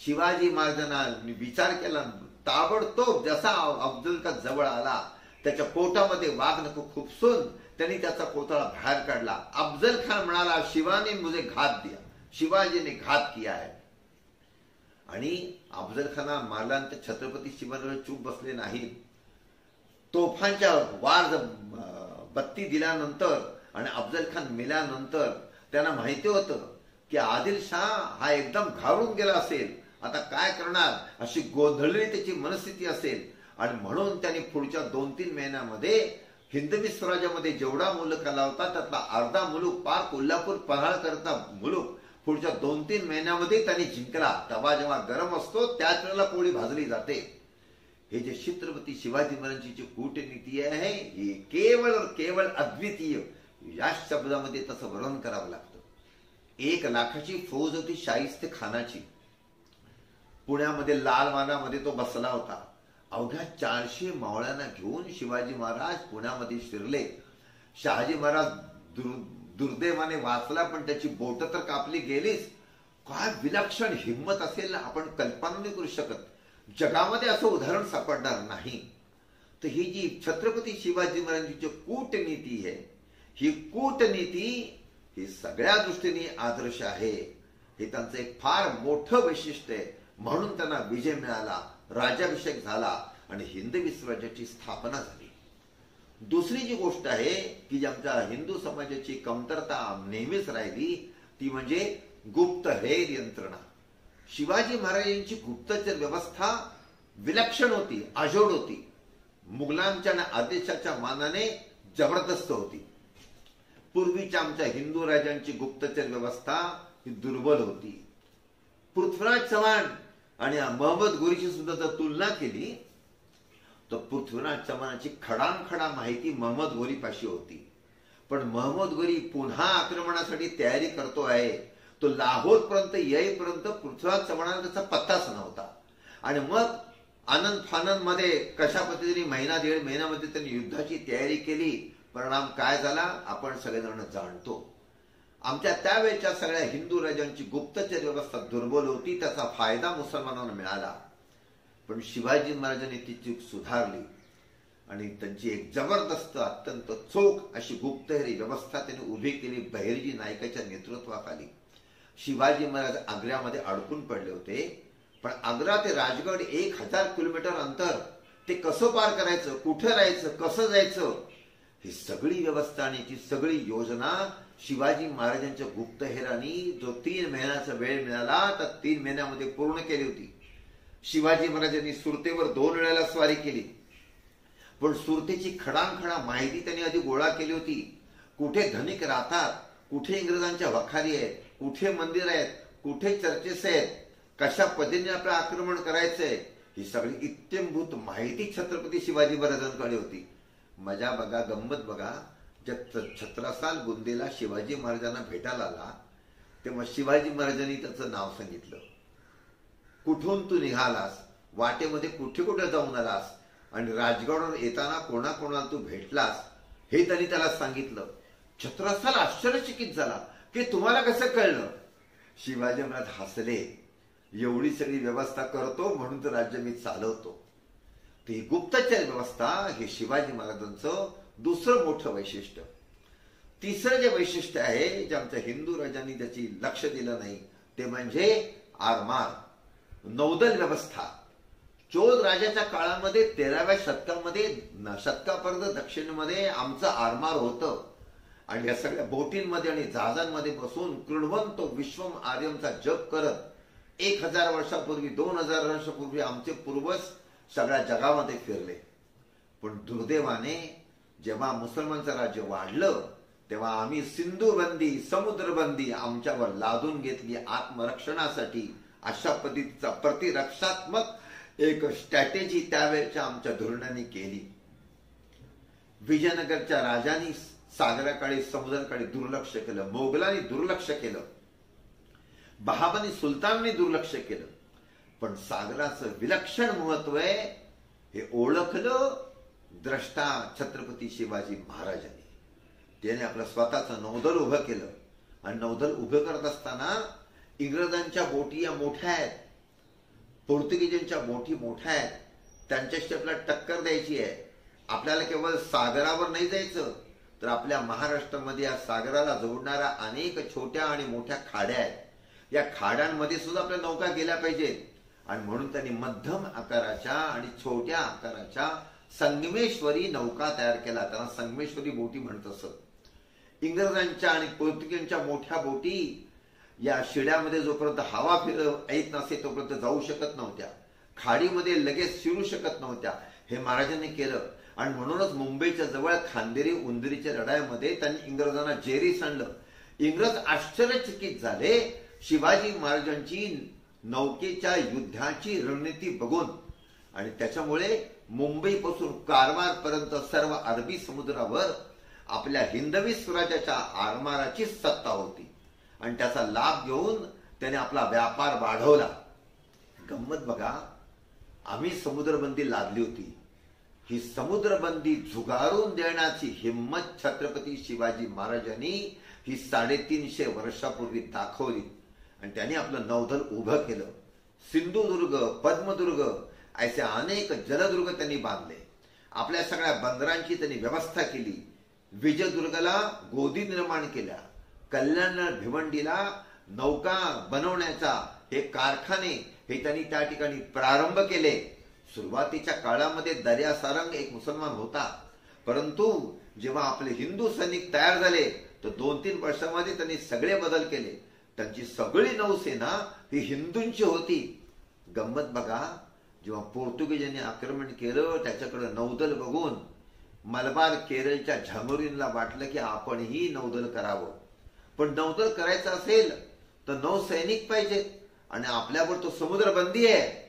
शिवाजी महाराजांना विचार केला ताबडतोब जसा अफजल का जवळ आला त्याच्या पोटामध्ये वाघनख खुपसून त्यांनी त्याचा कोथळा बाहेर काढला. अफजल खान म्हणाला शिवाने मुझे घात दिया, शिवाजीने घात किया है. आणि अफजल खाना मारल्यानंतर छत्रपती शिवाजी चूप बसले नाहीत. तोफांच्या वार बत्ती दिल्यानंतर आणि अफजल खान मेल्यानंतर त्यांना माहिती होतं की आदिलशाह हा एकदम घाबरून गेला असेल, आता काय करणार अशी गोंधळलेली त्याची मनस्थिती असेल. आणि म्हणून त्यांनी पुढच्या 2-3 महिन्यामध्ये हिंदवी स्वराज्यामध्ये जेवढा मुलूक आला होता त्यातला अर्धा मुलूक पार कोल्हापूर पन्हाळ करता मुलूक पुढच्या 2-3 महिन्यामध्ये त्यांनी जिंकला. तवा जेव्हा गरम असतो त्याच वेळेला पोळी भाजली जाते. हे जे छत्रपती शिवाजी महाराजांची जी कूटनीती आहे ही केवळ और केवळ अद्वितीय. या शब्दामध्ये तसं वर्णन करावं लागतं. 1 लाखाची फौज होती शाहिस्ते खानाची. पुण्यामध्ये लालवानामध्ये तो बसला होता. अवघ्या 400 मावळ्यांना घेऊन शिवाजी महाराज पुण्यामध्ये शिरले. शहाजी महाराज दुर्दैवाने वाचला, पण त्याची बोट तर कापली गेलीच. काय विलक्षण हिंमत असेल आपण कल्पना नाही करू शकत. जगामध्ये असं उदाहरण सापडणार नाही. तर ही जी छत्रपती शिवाजी महाराजांची कूटनीती आहे, ही कूटनीती ही सगळ्या दृष्टीने आदर्श आहे. हे त्यांचं एक फार मोठं वैशिष्ट्य आहे. म्हणून त्यांना विजय मिळाला, राज्याभिषेक झाला आणि हिंदवी स्वराज्याची स्थापना झाली. दुसरी जी गोष्ट आहे की जी आमच्या हिंदू समाजाची कमतरता नेहमीच राहिली ती म्हणजे गुप्तहेर यंत्रणा. शिवाजी महाराजांची गुप्तचर व्यवस्था विलक्षण होती, अजोड होती. मुघलांच्या आदेशाच्या मानाने जबरदस्त होती. पूर्वीच्या आमच्या हिंदू राजांची गुप्तचर व्यवस्था ही दुर्बल होती. पृथ्वीराज चव्हाण आणि महम्मद घोरीची सुद्धा जर तुलना केली तर पृथ्वीराज चव्हाणाची खडानखडा माहिती महम्मद घोरी पाशी होती. पण महम्मद घोरी पुन्हा आक्रमणासाठी तयारी करतो आहे. तो लाहोर पर्यंत येईपर्यंत पृथ्वीराज चव्हाणाला त्याचा पत्ताच नव्हता. आणि मग आनंद फानंद मध्ये कशा पद्धतीने 1-1.5 महिन्यामध्ये त्यांनी युद्धाची तयारी केली. परिणाम काय झाला आपण सगळेजण जाणतो. आमच्या त्यावेळेच्या सगळ्या हिंदू राजांची गुप्तचर व्यवस्था दुर्बल होती. त्याचा फायदा मुसलमानांना मिळाला. पण शिवाजी महाराजांनी ती चूक सुधारली आणि त्यांची एक जबरदस्त अत्यंत चोख अशी गुप्तहेर व्यवस्था त्यांनी उभी केली बहिर्जी नायकाच्या नेतृत्वाखाली. शिवाजी महाराज आग्र्यामध्ये अडकून पडले होते. पण आग्रा ते राजगड 1000 किलोमीटर अंतर. ते कसं पार करायचं, कुठे राहायचं, कसं जायचं, ही सगळी व्यवस्था आणि ती सगळी योजना शिवाजी महाराजांच्या गुप्तहेरांनी जो 3 महिन्याचा वेळ मिळाला तर 3 महिन्यामध्ये पूर्ण केली होती. शिवाजी महाराजांनी सुरतेवर 2 वेळेला स्वारी केली. पण सुरतेची खडानखडा माहिती त्यांनी आधी गोळा केली होती. कुठे धनिक राहतात, कुठे इंग्रजांच्या वखारी आहेत, कुठे मंदिर आहेत, कुठे चर्चेस आहेत, कशा पद्धतीने आपलं आक्रमण करायचंय, ही सगळी इत्यंभूत माहिती छत्रपती शिवाजी महाराजांकडे होती. मजा बघा, गंमत बघा. छत्रसाल बुंदेला शिवाजी महाराजांना भेटायला आला तेव्हा शिवाजी महाराजांनी त्याचं नाव सांगितलं. कुठून तू निघालास, वाटेमध्ये कुठे कुठे जाऊन आलास आणि राजगडावर येताना कोणाकोणाला तू भेटलास हे त्यांनी त्याला सांगितलं. छत्रसाल आश्चर्यचकित झाला की तुम्हाला कसं कळलं. शिवाजी महाराज हसले. एवढी सगळी व्यवस्था करतो म्हणून तर राज्य मी चालवतो. ती गुप्तचर व्यवस्था हे शिवाजी महाराजांचं दुसरं मोठं वैशिष्ट्य. तिसरं जे वैशिष्ट्य आहे जे आमच्या हिंदू राजांनी त्याची लक्ष दिलं नाही ते म्हणजे आरमार, नौदल व्यवस्था. चोळ राजाच्या काळामध्ये 13व्या शतकापर्यंत दक्षिणेमध्ये आमचं आरमार होतं आणि या सगळ्या बोटींमध्ये आणि जहाजांमध्ये बसून कृणवंत विश्वम आर्यमचा जप करत 1000 वर्षापूर्वी 2000 वर्षापूर्वी आमचे पूर्वज सगळ्या जगामध्ये फिरले. पण दुर्दैवाने जेव्हा मुसलमानचं राज्य वाढलं तेव्हा आम्ही सिंधुबंदी, समुद्रबंदी आमच्यावर लादून घेतली आत्मरक्षणासाठी. अशा पद्धतीचा प्रतिरक्षात्मक एक स्ट्रॅटेजी त्यावेळेच्या आमच्या धोरणांनी केली. विजयनगरच्या राजांनी सागराकडे, समुद्राकडे दुर्लक्ष केलं. मोगलांनी दुर्लक्ष केलं. बहामनी सुलतानने दुर्लक्ष केलं. पण सागराचं विलक्षण महत्व आहे हे ओळखलं द्रष्टा छत्रपती शिवाजी महाराजांनी. त्याने आपलं स्वतःचं नौदल उभं केलं आणि नौदल उभं करत असताना इंग्रजांच्या बोटी या मोठ्या आहेत, पोर्तुगीजांच्या बोटी मोठ्या आहेत, त्यांच्याशी आपल्याला टक्कर द्यायची आहे. आपल्याला केवळ सागरावर नाही जायचं तर आपल्या महाराष्ट्रामध्ये या सागराला जोडणाऱ्या अनेक छोट्या आणि मोठ्या खाड्या आहेत. या खाड्यांमध्ये सुद्धा आपल्या नौका गेल्या पाहिजेत. आणि म्हणून त्यांनी मध्यम आकाराच्या आणि छोट्या आकाराच्या संगमेश्वरी नौका तयार केला. त्यांना संगमेश्वरी बोटी म्हणत असत. इंग्रजांच्या आणि पोर्तुगीजांच्या मोठ्या बोटी या शिड्यामध्ये जोपर्यंत हवा येत नसे तोपर्यंत जाऊ शकत नव्हत्या. खाडीमध्ये लगेच शिरू शकत नव्हत्या. हे महाराजांनी केलं आणि म्हणूनच मुंबईच्या जवळ खांदेरी उंदरीच्या लढाईमध्ये त्यांनी इंग्रजांना जेरी सांडलं. इंग्रज आश्चर्यचकित झाले शिवाजी महाराजांची नौकेच्या युद्धाची रणनीती बघून आणि त्याच्यामुळे मुंबईपासून कारवार पर्यंत सर्व अरबी समुद्रावर आपल्या हिंदवी स्वराज्याच्या आरमाराची सत्ता होती आणि त्याचा लाभ घेऊन त्याने आपला व्यापार वाढवला. गंमत बघा, आम्ही समुद्रबंदी लादली होती. ही समुद्रबंदी झुगारून देण्याची हिम्मत छत्रपती शिवाजी महाराजांनी ही 350 वर्षापूर्वी दाखवली आणि त्यांनी आपलं नौदल उभं केलं. सिंधुदुर्ग, पद्मदुर्ग असे अनेक जलदुर्ग त्यांनी बांधले. आपल्या सगळ्या बंदरांची त्यांनी व्यवस्था केली. विजयदुर्गला गोदी निर्माण केल्या. कल्याण भिवंडीला नौका बनवण्याचा हे कारखाने हे त्यांनी त्या ठिकाणी प्रारंभ केले. सुरुवातीच्या काळामध्ये दर्या सारंग एक मुसलमान होता, परंतु जेव्हा आपले हिंदू सैनिक तयार झाले तर 2-3 वर्षांमध्ये त्यांनी सगळे बदल केले. त्यांची सगळी नौसेना ही हिंदूंची होती. गंमत बघा, जेव्हा पोर्तुगीजांनी आक्रमण केलं त्याच्याकडे नौदल बघून मलबार केरळच्या झामोरीनला वाटलं की आपणही नौदल करावं. पण नौदल करायचं असेल तर नौसैनिक पाहिजे आणि आपल्यावर तो समुद्र बंदी आहे.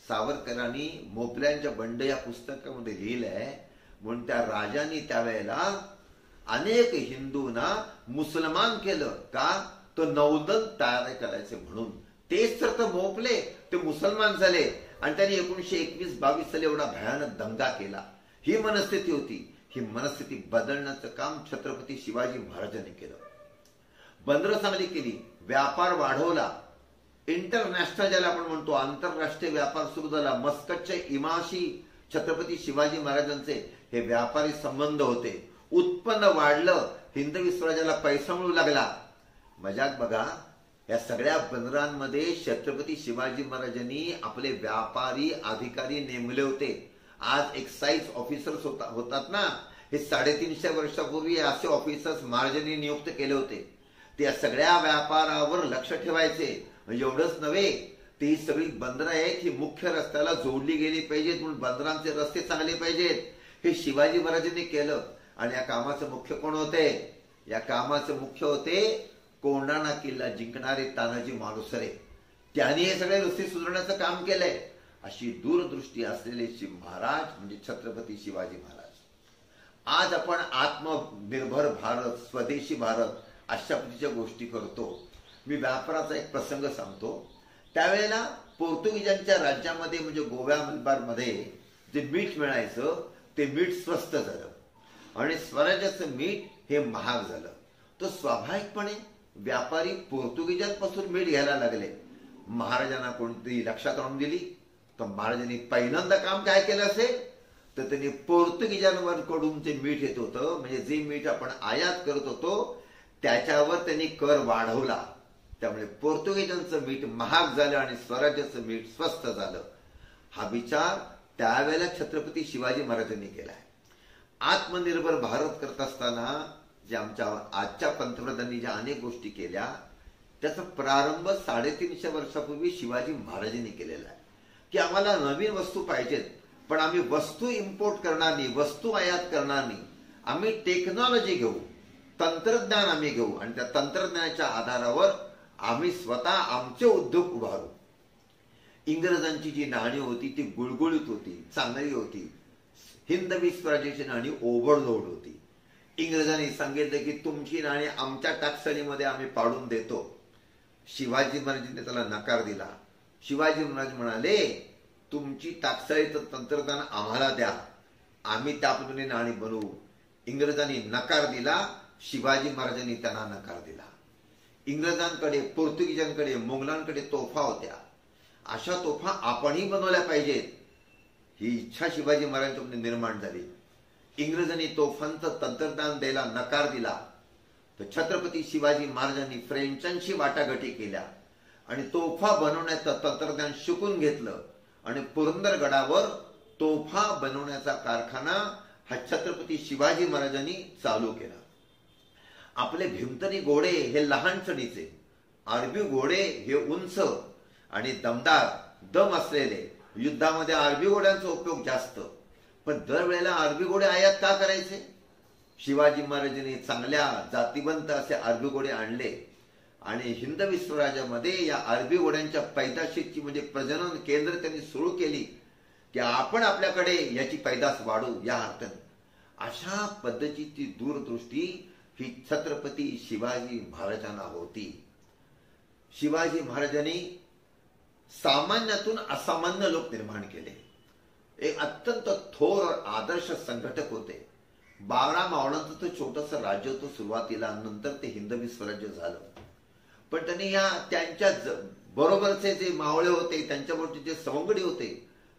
सावरकरांनी मोपल्यांच्या बंड या पुस्तकामध्ये लिहिलंय. म्हणून त्या राजांनी त्यावेळेला अनेक हिंदूंना मुसलमान केलं का, तो नौदल तयार करायचे म्हणून. तेच तर मोपले ते मुसलमान झाले आणि त्यांनी 1921-22 साली एवढा भयानक दंगा केला. ही मनस्थिती होती. ही मनस्थिती बदलण्याचं काम छत्रपती शिवाजी महाराजांनी केलं. बंदरं चांगली केली, व्यापार वाढवला. इंटरनॅशनल ज्याला आपण म्हणतो आंतरराष्ट्रीय व्यापार सुरू झाला. मस्कटच्या इमाशी छत्रपती शिवाजी महाराजांचे हे व्यापारी संबंध होते. उत्पन्न वाढलं, हिंदवी स्वराज्याला पैसा मिळू लागला. मजाक बघा, या सगळ्या बंदरांमध्ये छत्रपती शिवाजी महाराजांनी आपले व्यापारी अधिकारी नेमले होते. आज एक्साइज ऑफिसर्स होतात ना, हे 350 वर्षापूर्वी असे ऑफिसर्स महाराजांनी नियुक्त केले होते. ते या सगळ्या व्यापारावर लक्ष ठेवायचे. म्हणजे एवढंच नव्हे, ती सगळी बंदरं आहेत ही मुख्य रस्त्याला जोडली गेली पाहिजेत, म्हणून बंदरांचे रस्ते चांगले पाहिजेत. हे शिवाजी महाराजांनी केलं. आणि या कामाचे मुख्य कोण होते? या कामाचे मुख्य होते कोंढाणा किल्ला जिंकणारे तानाजी मालुसरे. त्यांनी हे सगळे रस्ते सुधारण्याचं काम केलंय. अशी दूरदृष्टी असलेले महाराज म्हणजे छत्रपती शिवाजी महाराज. आज आपण आत्मनिर्भर भारत, स्वदेशी भारत अशा पद्धतीच्या गोष्टी करतो. मी व्यापाराचा एक प्रसंग सांगतो. त्यावेळेला पोर्तुगीजांच्या राज्यामध्ये म्हणजे गोव्या मलबारमध्ये जे मीठ मिळायचं ते मीठ स्वस्त झालं आणि स्वराज्याचं मीठ हे महाग झालं. तर स्वाभाविकपणे व्यापारी पोर्तुगीजांपासून मीठ घ्यायला लागले. महाराजांना कोणती लक्षात आणून दिली तर महाराजांनी पहिल्यांदा काम काय केलं असेल तर त्यांनी पोर्तुगीजांवर कडून जे मीठ येत होतं, म्हणजे जे मीठ आपण आयात करत होतो त्याच्यावर त्यांनी कर वाढवला. त्यामुळे पोर्तुगीजांचं मीठ महाग झालं आणि स्वराज्याचं मीठ स्वस्त झालं. हा विचार त्यावेळेला छत्रपती शिवाजी महाराजांनी केलाय. आत्मनिर्भर भारत करत असताना जे आमच्या आजच्या पंतप्रधानांनी ज्या अनेक गोष्टी केल्या त्याचा प्रारंभ 350 वर्षापूर्वी शिवाजी महाराजांनी केलेला आहे. की आम्हाला नवीन वस्तू पाहिजेत, पण आम्ही वस्तू इम्पोर्ट करणार नाही, वस्तू आयात करणार नाही. आम्ही टेक्नॉलॉजी घेऊ, तंत्रज्ञान आम्ही घेऊ आणि त्या तंत्रज्ञानाच्या आधारावर आम्ही स्वतः आमचे उद्योग उभारू. इंग्रजांची जी नाणी होती ती गुळगुळीत होती, चांगली होती. हिंदवी स्वराज्याची नाणी ओव्हरलोड होती. इंग्रजांनी सांगितलं की तुमची नाणी आमच्या टाकसाळीमध्ये आम्ही पाडून देतो. शिवाजी महाराजांनी त्याला नकार दिला. शिवाजी महाराज म्हणाले तुमची टाकसाळीचं तंत्रज्ञान आम्हाला द्या, आम्ही त्या पद्धतीने नाणी बनवू. इंग्रजांनी नकार दिला, शिवाजी महाराजांनी त्यांना नकार दिला. इंग्रजांकडे, पोर्तुगीजांकडे, मोगलांकडे तोफा होत्या. अशा तोफा आपणही बनवल्या पाहिजेत ही इच्छा शिवाजी महाराजांमध्ये निर्माण झाली. इंग्रजांनी तोफांचं तंत्रज्ञान द्यायला नकार दिला तर छत्रपती शिवाजी महाराजांनी फ्रेंचांशी वाटाघाटी केल्या आणि तोफा बनवण्याचं तंत्रज्ञान शिकून घेतलं आणि पुरंदरगडावर तोफा बनवण्याचा कारखाना हा छत्रपती शिवाजी महाराजांनी चालू केला. आपले भीमतरी घोडे हे लहान चढीचे, अरबी घोडे हे उंच आणि दमदार, दम असलेले. युद्धामध्ये अरबी घोड्यांचा उपयोग जास्त, पण दरवेळेला अरबी घोडे आयात का करायचे? शिवाजी महाराजांनी चांगल्या जातीवंत असे अरबी घोडे आणले आणि हिंद विश्वराज्यामध्ये या अरबी घोड्यांच्या पैदाशीची म्हणजे प्रजनन केंद्र त्यांनी सुरू केली की आपण आपल्याकडे याची पैदास वाढू या अर्थाने. अशा पद्धतीची दूरदृष्टी ही छत्रपती शिवाजी महाराजांना होती. शिवाजी महाराजांनी सामान्यातून असामान्य लोक निर्माण केले. एक अत्यंत थोर आदर्श संघटक होते. 12 मावळांचं तो छोटंसं राज्य होतं सुरुवातीला, नंतर ते हिंदवी स्वराज्य झालं. पण त्यांनी या त्यांच्या बरोबरचे जे मावळे होते, त्यांच्याबरोबरचे जे सवंगडी होते,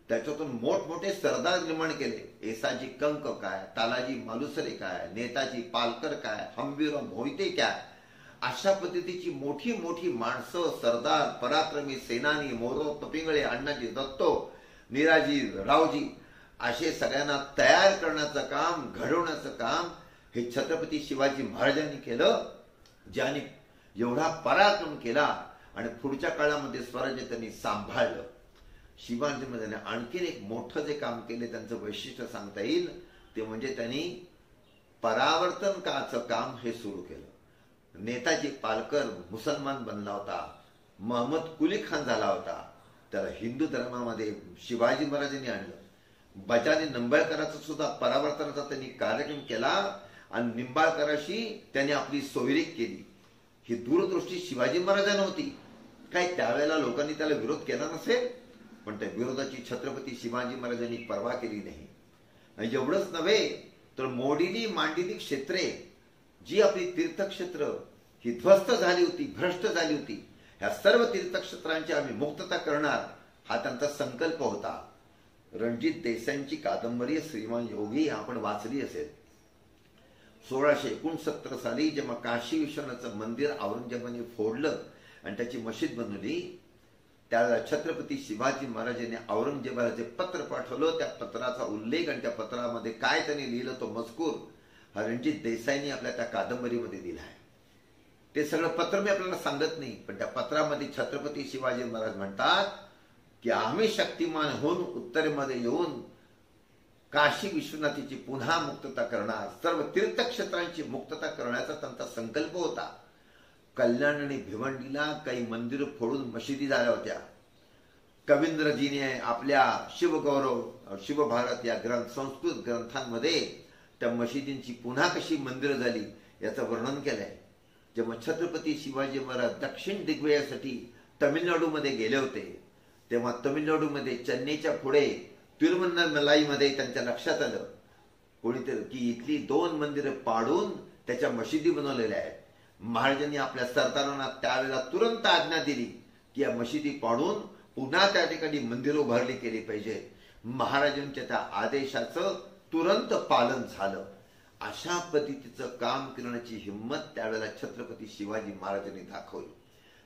त्याच्यातून मोठमोठे सरदार निर्माण केले. येसाजी कंक काय, तानाजी मालुसरे काय, नेताजी पालकर काय, हंबीरराव मोहिते काय, अशा पद्धतीची मोठी मोठी माणसं, सरदार, पराक्रमी सेनानी, मोरो तपिंगळे, अण्णाजी दत्तो, निराजी रावजी, असे सगळ्यांना तयार करण्याचं काम, घडवण्याचं काम हे छत्रपती शिवाजी महाराजांनी केलं. ज्यांनी एवढा पराक्रम केला आणि पुढच्या काळामध्ये स्वराज्य त्यांनी सांभाळलं. शिवाजी महाराजांनी आणखीन एक मोठं जे काम केले, त्यांचं वैशिष्ट्य सांगता येईल ते म्हणजे त्यांनी परावर्तन काचं काम हे सुरू केलं. नेताजी पालकर मुसलमान बनला होता, महम्मद कुली खान झाला होता, त्याला हिंदू धर्मामध्ये शिवाजी महाराजांनी आणलं. बजानी निंबाळकरांचा सुद्धा परावर्तनाचा त्यांनी कार्यक्रम केला आणि निंबाळकराशी त्यांनी आपली सोयरीक केली. ही दूरदृष्टी शिवाजी महाराजांना होती. काय त्यावेळेला लोकांनी त्याला विरोध केला नसेल, पण त्या विरोधाची छत्रपती शिवाजी महाराजांनी पर्वा केली नाही. आणि एवढंच नव्हे तर मोडीनी मांडलेली क्षेत्रे, जी आपली तीर्थक्षेत्र ही ध्वस्त झाली होती, भ्रष्ट झाली होती, ह्या सर्व तीर्थक्षेत्रांची आम्ही मुक्तता करणार हा त्यांचा संकल्प होता. रणजित देसाईंची कादंबरी श्रीमान योगी आपण वाचली असेल. 1669 साली जेव्हा काशी विश्वनाथचं मंदिर औरंगजेबाने फोडलं आणि त्याची मशीद बनवली, त्यावेळेला छत्रपती शिवाजी महाराजांनी औरंगजेबाला जे पत्र पाठवलं, त्या पत्राचा उल्लेख आणि त्या पत्रामध्ये काय त्यांनी लिहिलं तो मजकूर हा रणजित देसाईंनी आपल्या त्या कादंबरीमध्ये दिला आहे. ते सगळं पत्र मी आपल्याला सांगत नाही, पण त्या पत्रामध्ये छत्रपती शिवाजी महाराज म्हणतात की आम्ही शक्तिमान होऊन उत्तरेमध्ये येऊन काशी विश्वनाथीची पुन्हा मुक्तता करणार, सर्व तीर्थक्षेत्रांची मुक्तता करण्याचा त्यांचा संकल्प होता. कल्याण आणि भिवंडीला काही मंदिर फोडून मशिदी झाल्या होत्या. कवींद्रजीने आपल्या शिवगौरव, शिवभारत या संस्कृत ग्रंथांमध्ये त्या मशिदींची पुन्हा कशी मंदिरं झाली याचं वर्णन केलंय. जेव्हा छत्रपती शिवाजी महाराज दक्षिण दिग्विजयासाठी तमिळनाडूमध्ये गेले होते, तेव्हा तमिळनाडूमध्ये चेन्नईच्या पुढे तिरुवन्नमलाईमध्ये त्यांच्या लक्षात आलं कोणीतरी की इथली 2 मंदिरं पाडून त्याच्या मशिदी बनवलेल्या आहेत. महाराजांनी आपल्या सरदारांना त्यावेळेला तुरंत आज्ञा दिली की या मशिदी पाडून पुन्हा त्या ठिकाणी मंदिरं उभारली केली पाहिजे. महाराजांच्या त्या आदेशाचं तुरंत पालन झालं. अशा पद्धतीचं काम करण्याची हिंमत त्यावेळेला छत्रपती शिवाजी महाराजांनी दाखवली.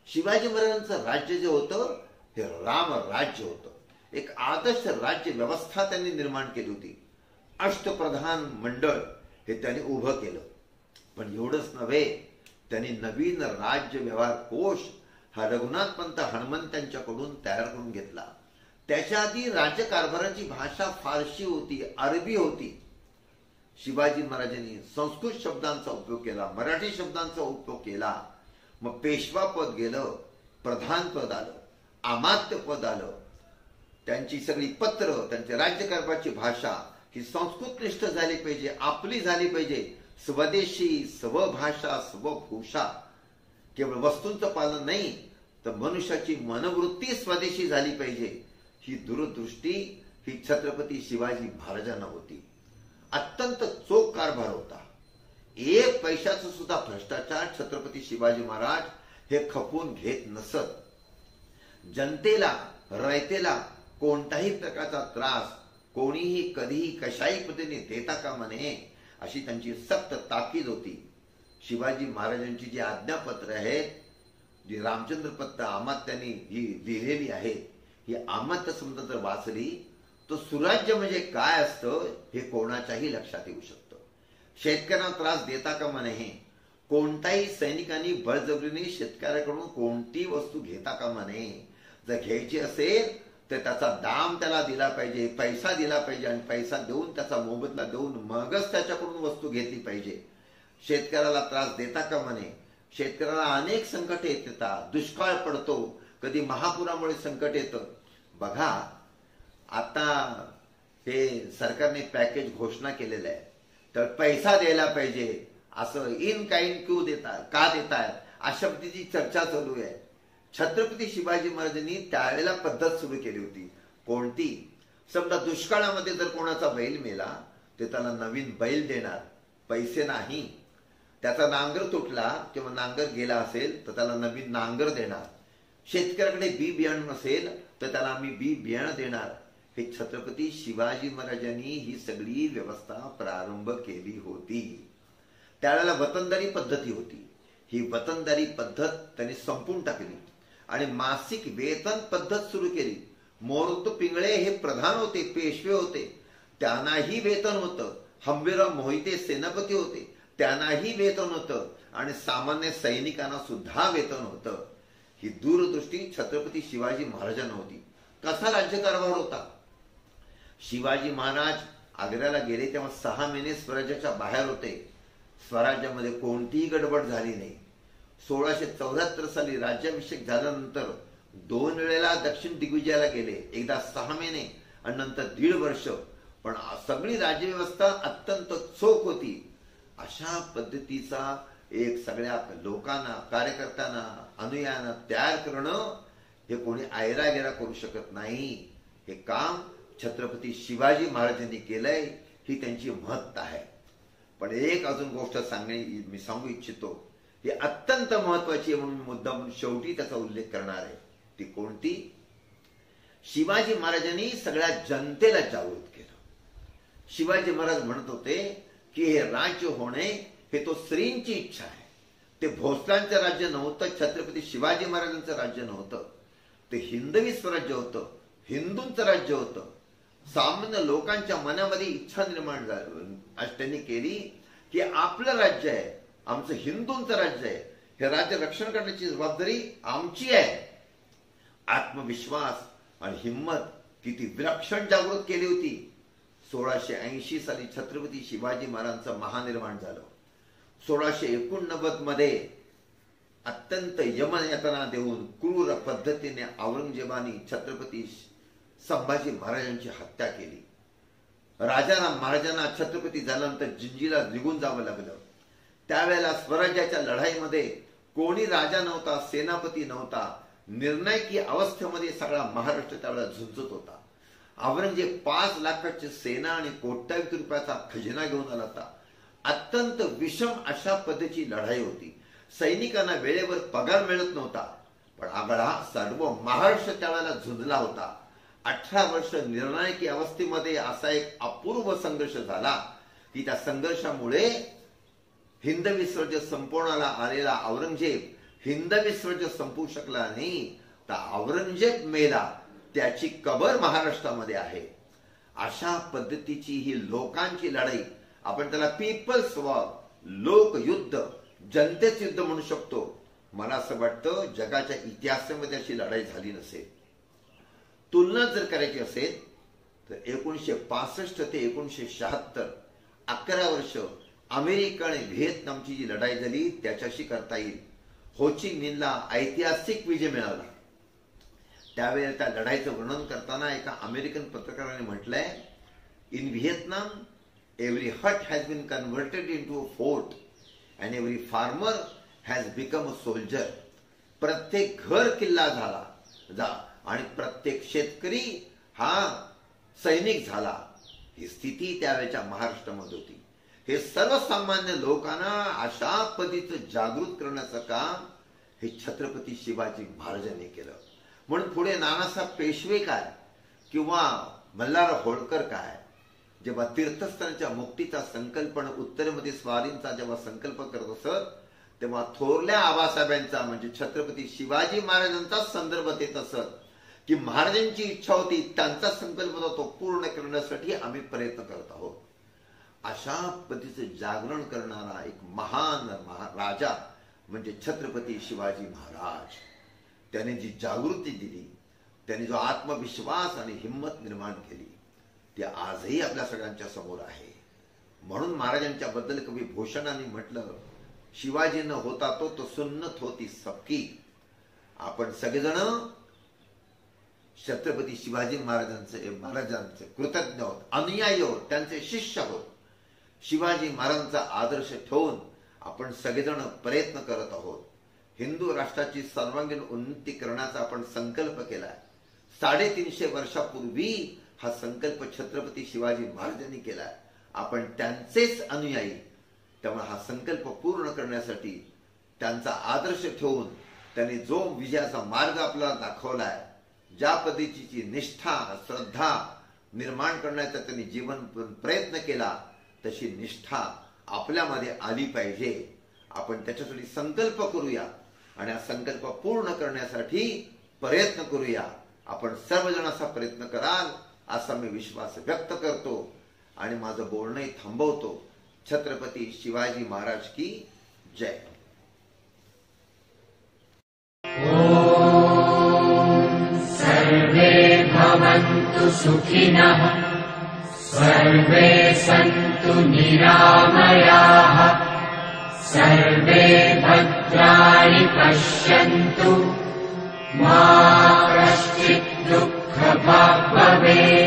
शिवाजी महाराजांचं राज्य जे होतं हे राम राज्य होतं. एक आदर्श राज्य व्यवस्था त्यांनी निर्माण केली होती. अष्टप्रधान मंडळ हे त्यांनी उभं केलं. पण एवढंच नव्हे, त्यांनी नवीन राज्य व्यवहार कोश हा रघुनाथ पंत हनुमंतांच्याकडून तयार करून घेतला. त्याच्या आधी राज्यकारभाराची भाषा फारशी होती, अरबी होती. शिवाजी महाराजांनी संस्कृत शब्दांचा उपयोग केला, मराठी शब्दांचा उपयोग केला. मग पेशवा पद गेलं, प्रधान पद आलं, अमात्य पद आलं. त्यांची सगळी पत्र, त्यांच्या राज्यकारभाराची भाषा ही संस्कृतनिष्ठ झाली पाहिजे, आपली झाली पाहिजे. स्वदेशी, स्वभाषा, स्वभूषा. केवळ वस्तूंचं पालन नाही तर मनुष्याची मनवृत्ती स्वदेशी झाली पाहिजे. ही दूरदृष्टी ही छत्रपती शिवाजी महाराजांना होती. अत्यंत चोख कारभार होता. 1 पैशाचं सुद्धा भ्रष्टाचार छत्रपती शिवाजी महाराज हे खपवून घेत नसत. जनतेला, रयतेला कोणताही प्रकारचा त्रास कोणीही कधीही कशाही पद्धतीने देता कामा नये अशी त्यांची सक्त ताकीद होती. शिवाजी महाराजांची जी आज्ञापत्र आहेत, जी रामचंद्र पत्र अमात्यांनी जी लिहिलेली आहेत, ही अमात्य समजा जर वाचली तर सुराज्य म्हणजे काय असतं हे कोणाच्याही लक्षात येऊ शकतं. शेतकऱ्यांना त्रास देता कामा नये. कोणताही सैनिकांनी बळजबरीने शेतकऱ्याकडून कोणती वस्तू घेता कामा नये. जर घ्यायची असेल तर त्याचा दाम त्याला दिला पाहिजे, पैसा दिला पाहिजे आणि पैसा देऊन त्याचा मोबदला देऊन मगच त्याच्याकडून वस्तू घेतली पाहिजे. शेतकऱ्याला त्रास देता कामा नये. शेतकऱ्याला अनेक संकट येतात, दुष्काळ पडतो, कधी महापुरामुळे संकट येतं. बघा आता हे सरकारने पॅकेज घोषणा केलेलं आहे, तर पैसा द्यायला पाहिजे असं इन काइंड क्यू देतात, का देतात अशा पद्धतीची चर्चा चालू आहे. छत्रपती शिवाजी महाराजांनी त्यावेळेला पद्धत सुरू केली होती. कोणती? समजा दुष्काळामध्ये जर कोणाचा बैल मेला ते त्याला नवीन बैल देणार, पैसे नाही. त्याचा नांगर तुटला किंवा नांगर गेला असेल तर त्याला नवीन नांगर देणार. शेतकऱ्याकडे बी बियाणं नसेल तर त्याला आम्ही बी बियाणं देणार. हे छत्रपती शिवाजी महाराजांनी ही सगळी व्यवस्था प्रारंभ केली होती. त्यावेळेला वतनदारी पद्धती होती. ही वतनदारी पद्धत त्यांनी संपून टाकली आणि मासिक वेतन पद्धत सुरू केली. मोरोत पिंगळे हे प्रधान होते, पेशवे होते, त्यांनाही वेतन होतं. हंबीरराव मोहिते सेनापती होते, त्यांनाही वेतन होतं आणि सामान्य सैनिकांना सुद्धा वेतन होतं. ही दूरदृष्टी छत्रपती शिवाजी महाराजांना होती. कसा राज्यकारभार होता? शिवाजी महाराज आग्र्याला गेले तेव्हा 6 महिने स्वराज्याच्या बाहेर होते. स्वराज्यामध्ये कोणतीही गडबड झाली नाही. 1674 साली राज्याभिषेक झाल्यानंतर 2 वेळेला दक्षिण दिग्विजयाला गेले, एकदा 6 महिने आणि नंतर 1.5 वर्ष. पण सगळी राज्यव्यवस्था अत्यंत चोख होती. अशा पद्धतीचा एक सगळ्या लोकांना, कार्यकर्त्यांना, अनुयायांना तयार करणं हे कोणी आयरागेरा करू शकत नाही. हे काम छत्रपती शिवाजी महाराजांनी केलंय, ही त्यांची महत्ता आहे. पण एक अजून गोष्ट मी सांगू इच्छितो, ही अत्यंत महत्वाची आहे म्हणून मुद्दा म्हणून शेवटी त्याचा उल्लेख करणार आहे. ती कोणती? शिवाजी महाराजांनी सगळ्या जनतेला जागृत केलं. शिवाजी महाराज म्हणत होते की हे राज्य होणे हे तो श्रींची इच्छा आहे. ते भोसलांचं राज्य नव्हतं, छत्रपती शिवाजी महाराजांचं राज्य नव्हतं. ते हिंदवी स्वराज्य होतं, हिंदूंचं राज्य होतं. सामान्य लोकांच्या मनामध्ये इच्छा निर्माण त्यांनी केली की आपलं राज्य आहे, आमचं हिंदूंचं राज्य आहे, हे राज्य रक्षण करण्याची जबाबदारी आमची आहे. आत्मविश्वास आणि हिंमत किती विलक्षण जागृत केली होती. 1680 साली छत्रपती शिवाजी महाराजांचं महानिर्वाण झालं. 1689 मध्ये अत्यंत यमयातना देऊन क्रूर पद्धतीने औरंगजेबाने छत्रपती संभाजी महाराजांची हत्या केली. राजाराम महाराजांना छत्रपती झाल्यानंतर जिंजीला निघून जावं लागलं. त्यावेळेला स्वराज्याच्या लढाईमध्ये कोणी राजा नव्हता, सेनापती नव्हता. निर्णायकी अवस्थेमध्ये सगळा महाराष्ट्र त्यावेळेला झुंजत होता. औरंगजेब 5 लाखाची सेना आणि कोट्यावधी रुपयाचा खजिना घेऊन आला होता. अत्यंत विषम अशा पद्धतीची लढाई होती. सैनिकांना वेळेवर पगार मिळत नव्हता. पण आगळा सर्व महाराष्ट्र त्यावेळेला झुंजला होता. 18 वर्ष निर्णायकी अवस्थेमध्ये असा एक अपूर्व संघर्ष झाला की त्या संघर्षामुळे हिंदवी स्वराज्य संपवण्याला आलेला औरंगजेब हिंदवी स्वराज्य संपवू शकला नाही. तर औरंगजेब मेला, त्याची कबर महाराष्ट्रामध्ये आहे. अशा पद्धतीची ही लोकांची लढाई, आपण त्याला पीपल्स वॉर, लोकयुद्ध, जनतेचे युद्ध म्हणू शकतो. मला असं वाटतं जगाच्या इतिहासामध्ये अशी लढाई झाली नसेल. तुलना जर करायची असेल तर 1965 ते 1976 11 वर्ष अमेरिका आणि व्हिएतनामची जी लढाई झाली त्याच्याशी करता येईल. हो ची मिनला ऐतिहासिक विजय मिळाला. त्यावेळेला त्या लढाईचं वर्णन करताना एका अमेरिकन पत्रकाराने म्हटलंय, in Vietnam every hut has been converted into a fort and every farmer has become a soldier. प्रत्येक घर किल्ला झाला आणि प्रत्येक शेतकरी हा सैनिक झाला. ही स्थिती त्यावेळेच्या महाराष्ट्रामध्ये होती. हे सर्वसामान्य लोकांना अशा पद्धतीचं जागृत करण्याचं काम हे छत्रपती शिवाजी महाराजांनी केलं. म्हणून पुढे नानासाहेब पेशवे काय किंवा मल्हारराव होळकर काय, जेव्हा तीर्थस्थानाच्या मुक्तीचा संकल्पना उत्तरेमध्ये स्वारींचा जेव्हा संकल्प करत असत तेव्हा थोरल्या आबासाहेबांचा म्हणजे छत्रपती शिवाजी महाराजांचा संदर्भ देत असत की महाराजांची इच्छा होती, त्यांचा संकल्प होता, तो पूर्ण करण्यासाठी आम्ही प्रयत्न करत आहोत. अशा पद्धतीचं जागरण करणारा एक महान राजा म्हणजे छत्रपती शिवाजी महाराज. त्याने जी जागृती दिली, त्याने जो आत्मविश्वास आणि हिंमत निर्माण केली, ती आजही आपल्या सगळ्यांच्या समोर आहे. म्हणून महाराजांच्या बद्दल कवी भूषणाने म्हटलं शिवाजी न होता तो सुन्नत होती सबकी. आपण सगळेजण छत्रपती शिवाजी महाराजांचे कृतज्ञ आहोत, अनुयायी आहोत, त्यांचे शिष्य आहोत. शिवाजी महाराजांचा आदर्श ठेवून आपण सगळेजण प्रयत्न करत आहोत. हिंदू राष्ट्राची सर्वांगीण उन्नती करण्याचा आपण संकल्प केलाय. 350 वर्षापूर्वी हा संकल्प छत्रपती शिवाजी महाराजांनी केलाय. आपण त्यांचेच अनुयायी. त्यामुळे हा संकल्प पूर्ण करण्यासाठी त्यांचा आदर्श ठेवून त्यांनी जो विजयाचा मार्ग आपल्याला दाखवलाय, ज्या पद्धतीची निष्ठा श्रद्धा निर्माण करण्याचा त्यांनी जीवन प्रयत्न केला, तशी निष्ठा आपल्यामध्ये आली पाहिजे. आपण त्याच्यासाठी संकल्प करूया आणि हा संकल्प पूर्ण करण्यासाठी प्रयत्न करूया. आपण सर्वजण असा प्रयत्न कराल असा मी विश्वास व्यक्त करतो आणि माझं बोलणं थांबवतो. छत्रपती शिवाजी महाराज की जय. सर्वे भवन्तु सुखिनः, सर्वे सन्तु निरामयाः, सर्वे भद्राणि पश्यन्तु, मा कश्चित् दुःखभाग् भवेत्.